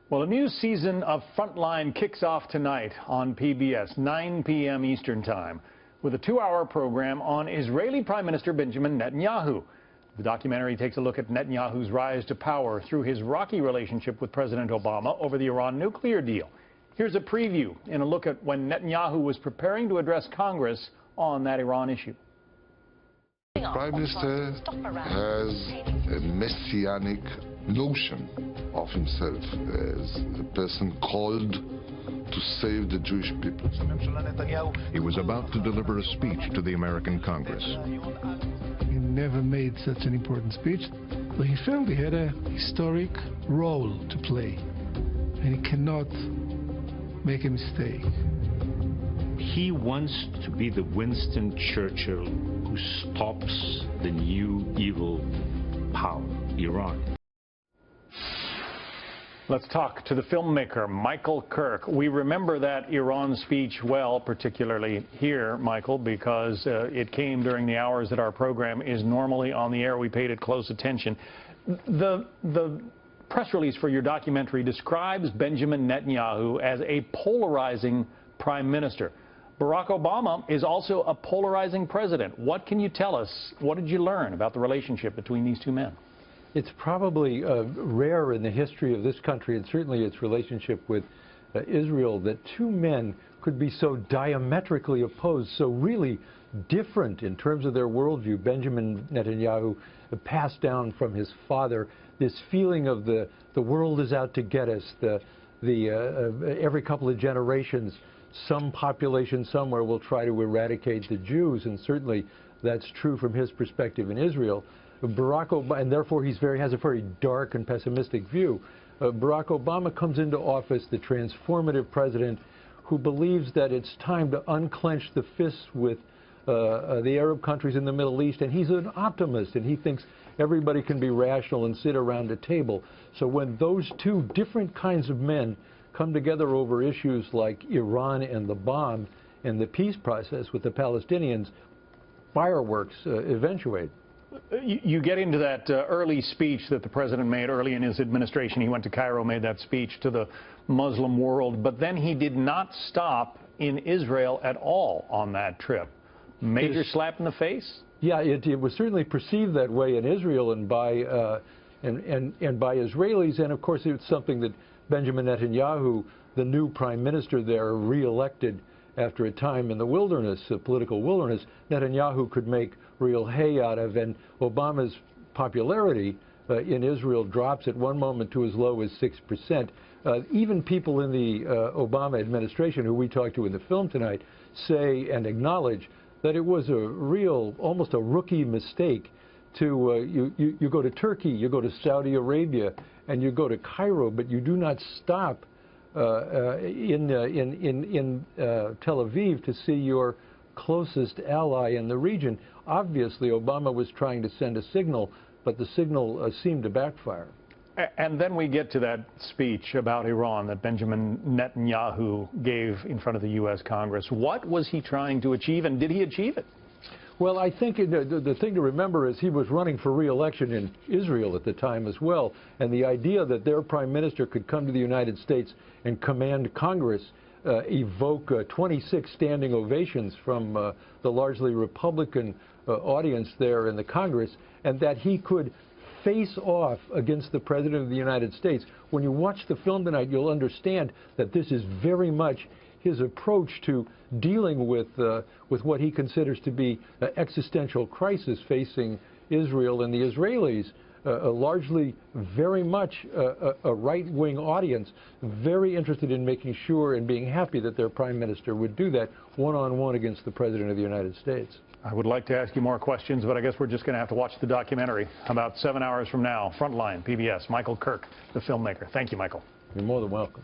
Well, a new season of Frontline kicks off tonight on PBS, 9 p.m. Eastern Time, with a 2-hour program on Israeli Prime Minister Benjamin Netanyahu. The documentary takes a look at Netanyahu's rise to power through his rocky relationship with President Obama over the Iran nuclear deal. Here's a preview in a look at when Netanyahu was preparing to address Congress on that Iran issue. The Prime Minister has a messianic notion of himself as a person called to save the Jewish people. He was about to deliver a speech to the American Congress. He never made such an important speech, but he felt he had a historic role to play, and he cannot make a mistake. He wants to be the Winston Churchill who stops the new evil power, Iran. Let's talk to the filmmaker, Michael Kirk. We remember that Iran speech well, particularly here, Michael, because it came during the hours that our program is normally on the air. We paid it close attention. The press release for your documentary describes Benjamin Netanyahu as a polarizing prime minister. Barack Obama is also a polarizing president. What can you tell us? What did you learn about the relationship between these two men? It's probably rare in the history of this country, and certainly its relationship with Israel, that two men could be so diametrically opposed, so really different in terms of their worldview. Benjamin Netanyahu passed down from his father this feeling of the world is out to get us. Every couple of generations, some population somewhere will try to eradicate the Jews, and certainly that's true from his perspective in Israel. Barack Obama, and therefore he has a very dark and pessimistic view. Barack Obama comes into office, the transformative president who believes that it's time to unclench the fists with the Arab countries in the Middle East, and he's an optimist, and he thinks everybody can be rational and sit around a table. So when those two different kinds of men come together over issues like Iran and the bomb and the peace process with the Palestinians, fireworks eventuate. You get into that early speech that the president made early in his administration. He went to Cairo, made that speech to the Muslim world, but then he did not stop in Israel at all on that trip. Major slap in the face? Yeah, it was certainly perceived that way in Israel and by Israelis, and of course it's something that Benjamin Netanyahu, the new prime minister there, re-elected after a time in the wilderness, political wilderness, Netanyahu could make real hay out of, and Obama's popularity in Israel drops at one moment to as low as 6%. Even people in the Obama administration, who we talked to in the film tonight, say and acknowledge that it was a real, almost a rookie mistake to, you go to Turkey, you go to Saudi Arabia, and you go to Cairo, but you do not stop in Tel Aviv to see your closest ally in the region. Obviously, Obama was trying to send a signal, but the signal seemed to backfire. And then we get to that speech about Iran that Benjamin Netanyahu gave in front of the U.S. Congress. What was he trying to achieve, and did he achieve it? Well, I think the thing to remember is he was running for re-election in Israel at the time as well, and the idea that their prime minister could come to the United States and command Congress, evoke 26 standing ovations from the largely Republican audience there in the Congress, and that he could face off against the President of the United States. When you watch the film tonight, you'll understand that this is very much his approach to dealing with what he considers to be an existential crisis facing Israel and the Israelis, largely very much a right-wing audience, very interested in making sure and being happy that their prime minister would do that one-on-one against the President of the United States. I would like to ask you more questions, but I guess we're just going to have to watch the documentary about 7 hours from now. Frontline, PBS. Michael Kirk, the filmmaker. Thank you, Michael. You're more than welcome.